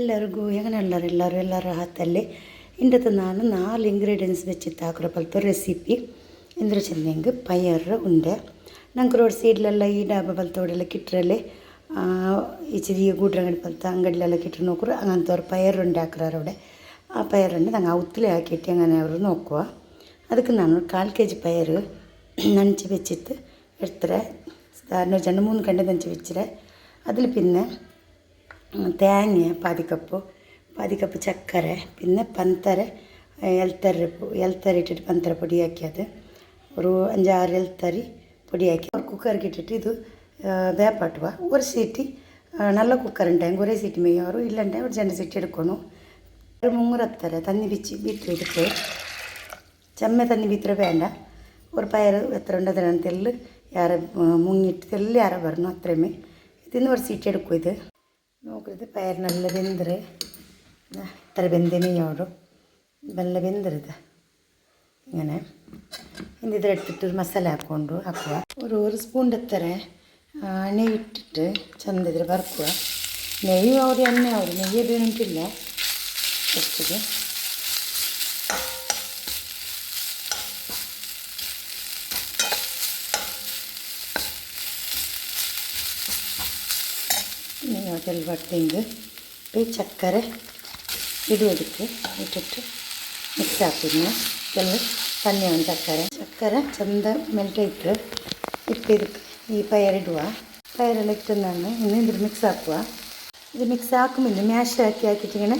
ಎಲ್ಲರಿಗೂ ಎಲ್ಲರ ಹಾತಲ್ಲಿ ಇಂಡತ್ತು ನಾನು 4 ಇಂಗ್ರೀಡಿಯೆಂಟ್ಸ್ വെച്ചിട്ട് ಆಕರಪಲ್ತು ರೆಸಿಪಿ ಇಂದ್ರ ಚೆಂದಂಗ್ ಪಯರ್ ಉಂಡೆ ನಂಗೆ ರೋಡ್ ಸೈಡ್ಲೆಲ್ಲ ಈ ಡಾಬಾ ಬಲ್ತೋಡೆಲ್ಲ ಕಿಟ್ರಲ್ಲಿ ಈ ചെറിയ ಗೂಡ್ರಂಗಡಿ ಬಲ್ತ ಅಂಗಡಿಲೆಲ್ಲ ಕಿಟ್ರು ನೋಕ್ರು അങ്ങനത്തെ പയർ ಉಂಡೆ ಹಾಕ್ರವ್ರೆ ಆ ಪಯರನ್ನು ನಂಗೆ ಉತ್ತಲೆ ಹಾಕಿಟ್ಟು അങ്ങനെ ಅವರು നോക്കുക ಅದಕ್ಕೆ ನಾನು 1/4 kg പയർ നനച്ച് വെച്ചിട്ട് എടുത്തರೆ സാധാരണ 2-3 ಗಂಟೆ നനച്ച് വെച്ചിട്ട് അതിൽ പിന്നെ തേങ്ങ പാതി കപ്പ് ചക്കര പിന്നെ പന്തര എൽത്തരി ഇട്ടിട്ട് പന്തര പൊടിയാക്കിയത് ഒരു 5-6 എൽത്തരി പൊടിയാക്കി കുക്കർക്ക് ഇട്ടിട്ട് ഇത് വേപ്പാട്ടുക ഒരു സീറ്റി നല്ല കുക്കറുണ്ടെങ്കിൽ ഒരേ സീറ്റ് മെയ്യാറ് ഇല്ലെങ്കിൽ ഒരു 2 സീറ്റ് എടുക്കണം ഒരു 3 ಹತ್ತರ തന്നി ബീറ്റർ എടുത്ത് ചെമ്മ തന്നി ബീറ്റർ വേണ്ട ഒരു പയർ എത്ര ഉണ്ട് അതിനകത്തെല്ലാം ಯಾರ മുങ്ങിട്ട് തെല്ല് ಯಾರ ಬರணும் അത്രയുമേ ഇതിന്ന് ഒരു സീറ്റ് എടുക്കും ഇത് നോക്കരുത് പയർ നല്ല വെന്തറ് ഇത്ര വെന്തനെയോടും നല്ല വെന്തരുത് ഇങ്ങനെ ഇനി ഇതിലെടുത്തിട്ട് ഒരു മസാല ಹಾಕುವ ഒരു സ്പൂണിൻ്റെ എത്ര നെയ്യ് ഇട്ടിട്ട് ചെന്നിതിൽ വറുക്കുക നെയ്യ് അവർ എണ്ണ അവർ നെയ്യ് വീണിട്ടില്ല ഫസ്റ്റിൽ ಅದೆಲ್ಲ ಬಟ್ಟಿಂಗ್ ಚಕ್ಕರೆ ಇಡುವುದಕ್ಕೆ ಇಟ್ಟಿಟ್ಟು ಮಿಕ್ಸ್ ಹಾಕಿದ್ನ ಎಲ್ಲ ತಣ್ಣೆ ಒಂದು ಚಕ್ಕರೆ ಚಂದ ಮೆಲ್ಟಾಯಿತು ಇದಕ್ಕೆ ಈ ಪಯರಿಡುವ ಪಯರೆಲ್ಲ ಇಟ್ಟು ನಾನು ಇನ್ನೊಂದು ಮಿಕ್ಸ್ ಹಾಕುವ ಇದು ಮಿಕ್ಸ್ ಹಾಕುമ്പോൾ ಮ್ಯಾಶ್ ಹಾಕಿಟ್ಟಿങ്ങനെ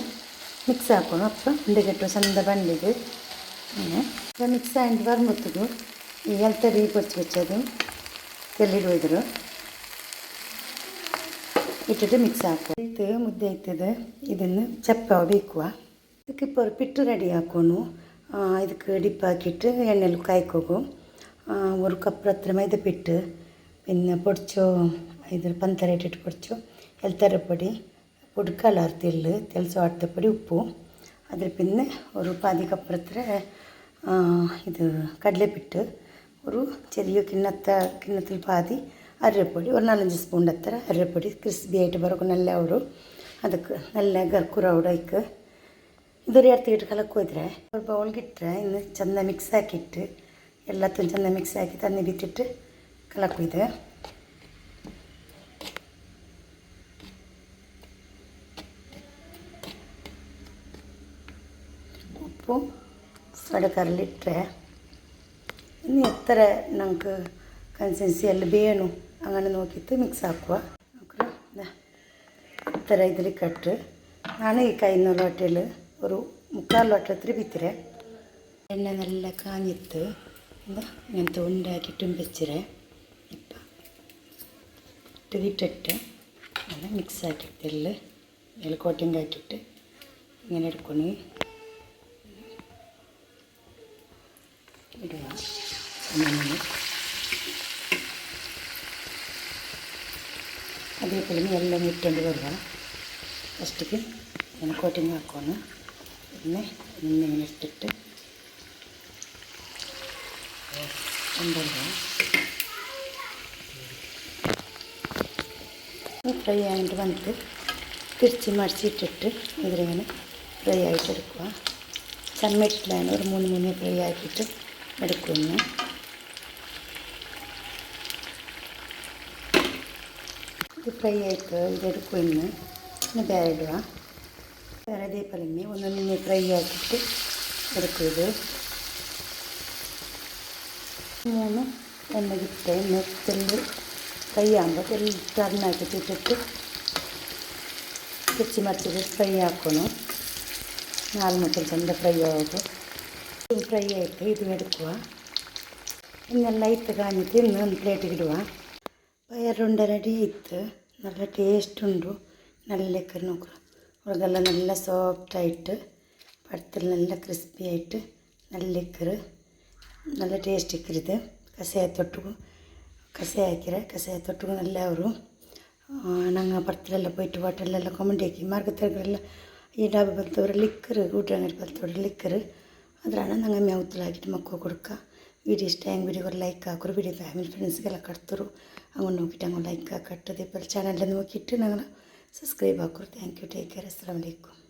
ಮಿಕ್ಸ್ ಹಾಕೋಣ ಅಪ್ಪ ಉಂಡೆಗೆಟ್ಟು ಚಂದ ಬಂದಿದ್ದು ಮಿಕ್ಸ್ ಆಗಿ ಬರ್ಮೊತ್ತಿಗೂ ಈ ಎಲ್ತರಿ ಕೊಚ್ಚಿ വെച്ചത് ತೆಲ್ಲಿಡುವುದ್ರು ಇಟ್ಟಿಟ್ಟು ಮಿಕ್ಸ್ ಹಾಕುವ ಇದು ಮುದ್ದೆ ಆಯ್ತದೆ ಇದನ್ನು ಚಪ್ಪಾವ ಬೇಕುವ ಇದಕ್ಕೆ ഇപ്പോൾ പിട്ട് റെഡി ആക്കുന്നു ಇದಕ್ಕೆ ಡಿಪ್ ಹಾಕಿಟ್ಟು ಎಣ್ಣೆಲಿ ಕಾಯ್ಕೋಗು ഒരു കപ്പ് അത്ര മൈദപ്പിട്ട് പിന്നെ പൊടിച്ചോ ഇതൊരു പന്തര ഇട്ടിട്ട് പൊടിച്ചോ എൽത്തരപ്പൊടി പൊടി കളർ തെൽസോ ആട്ടപ്പൊടി ഉപ്പു അതിൽ പിന്നെ ഒരു പാതി കപ്പ് അത്ര ഇത് കടലപ്പിട്ട് ഒരു ചെറിയ കിണ്ണത്തിൽ പാതി അരപ്പൊടി ഒരു 4-5 സ്പൂണിൻ്റെ അത്ര അരപ്പൊടി ക്രിസ്പി ആയിട്ട് ബറക്കും നല്ല ಅವರು ಅದಕ್ಕೆ നല്ല ಗರ್ಕುರೌಡೈക്ക് ഇതൊരു ഇടത്തിട്ട് കലക്കുവದ್ರೆ ഒരു ബൗൾಗಿಟ್ರೆ ಇನ್ನು ಚೆಂದ ಮಿಕ್ಸ್ ಹಾಕಿಟ್ಟು ಎಲ್ಲತ್ತೂ ಚೆಂದ ಮಿಕ್ಸ್ ಹಾಕಿ ತಣ್ಣಿ ಬಿಟ್ಟಿಟ್ಟು ಕಲಕುವುದು ಉಪ್ಪು ಸಡಕರಲ್ಲಿಟ್ಟರೆ ഇനി എത്ര നമുക്ക് കൺസിസ്റ്റൻസി എല്ലാം വേണു അങ്ങനെ നോക്കിയിട്ട് മിക്സ് ആക്കുക ഇത്ര ഇതിൽ കട്ട് ഞാൻ ഈ കൈന്ന ലോട്ടയിൽ ഒരു 3/4 ലോട്ടത്തിൽ ಬಿತ್ತರೆ എണ്ണ നല്ല കാഞ്ഞിട്ട് എന്താ ഇങ്ങനത്തെ ഉണ്ടാക്കിയിട്ടും വെച്ചിരെ ഇപ്പം ഇട്ടിട്ട് അത് മിക്സ് ആക്കിയിട്ട് എല്ലാം കോട്ടിങ് ആക്കിയിട്ട് ഇങ്ങനെ എടുക്കണേ ഇടുക അങ്ങനെ അതേപോലെ എല്ലാം ഇട്ടുകൊണ്ട് വരിക ഫസ്റ്റിക്ക് ഇങ്ങനെ കോട്ടിങ് ആക്കുവാണ് പിന്നെ ഇങ്ങനെ ഇട്ടിട്ട് കൊണ്ടുവരിക ഫ്രൈ ആയിട്ട് വന്നിട്ട് തിരിച്ച് മറിച്ചിട്ടിട്ട് ഇതിലിങ്ങനെ ഫ്രൈ ആയിട്ട് എടുക്കുക ചമ്മട്ടിലാണ് ഒരു 3 ഫ്രൈ ആക്കിയിട്ട് എടുക്കുന്നു ഇത് ഫ്രൈ ആയിട്ട് ഇതെടുക്കുമെന്ന് പിന്നെ വേറെ ഇടുക വേറെ അതേപോലെ ഒന്നൊന്ന് ഫ്രൈ ആക്കിയിട്ട് എടുക്കും ഇത് 3 എണ്ണകിട്ട് നെത്തെല്ല് ഫ്രൈ ആകുമ്പോൾ തെല്ല് ടർണാക്കിയിട്ട് ഇട്ടിട്ട് തിരിച്ച് മറിച്ചിട്ട് ഫ്രൈ ആക്കണം 4 മുട്ടൽ ചെണ്ട ഫ്രൈ ആകുമ്പോൾ ഫ്രൈ ആയിട്ട് ഇത് എടുക്കുക ഇന്നെല്ലാം ഇട്ട് കാഞ്ഞിട്ട് ഇന്ന് ಒಂದು ಪ್ಲೇಟಿಗೆ ಇಡುವ പയറുണ്ട റെഡി ആയിട്ട് നല്ല ടേസ്റ്റ് ഉണ്ടു നല്ല നോക്കുക അവർക്കെല്ലാം നല്ല സോഫ്റ്റായിട്ട് പഴത്തിൽ നല്ല ക്രിസ്പി ആയിട്ട് നല്ല നല്ല ടേസ്റ്റ് ഇക്കരുത് കസയത്തൊട്ടുക നല്ല ಅವರು ഞങ്ങൾ പഴത്തിലെಲ್ಲ പോയിട്ട് ഹോട്ടലിലെಲ್ಲ കമൻറ്റ് ആക്കി മാർഗത്തിലെಲ್ಲ ഈ ഡാബ ബലത്തവരെ ലിക്കറ് കൂട്ടുകാർ ബലത്തവരെ ലിക്കറ് അതാണ് ഞങ്ങൾ മ്യാവത്തിലാക്കിയിട്ട് മക്കൾ കൊടുക്കുക വീഡിയോ ഇഷ്ടമായെങ്കിൽ വീഡിയോ ഒരു ലൈക്ക് ആക്കൊരു വീഡിയോ ഫാമിലി ഫ്രണ്ട്സിಗೆಲ್ಲ ಕಟ್ತರು ಹಂಗೆ ನೋಕಿಟ್ಟು ಹಂಗೆ ಲೈಕ್ ಕಟ್ಟದೆ ಪಲ್ ಚಾನಲ್ ನೋಕಿಟ್ಟು ನಂಗೆ ಸಬ್ಸ್ಕ್ರೈಬ್ ಹಾಕೋರು. Thank you. Take care. ಅಸ್ಸಲಾಮು ಅಲೈಕುಮ್.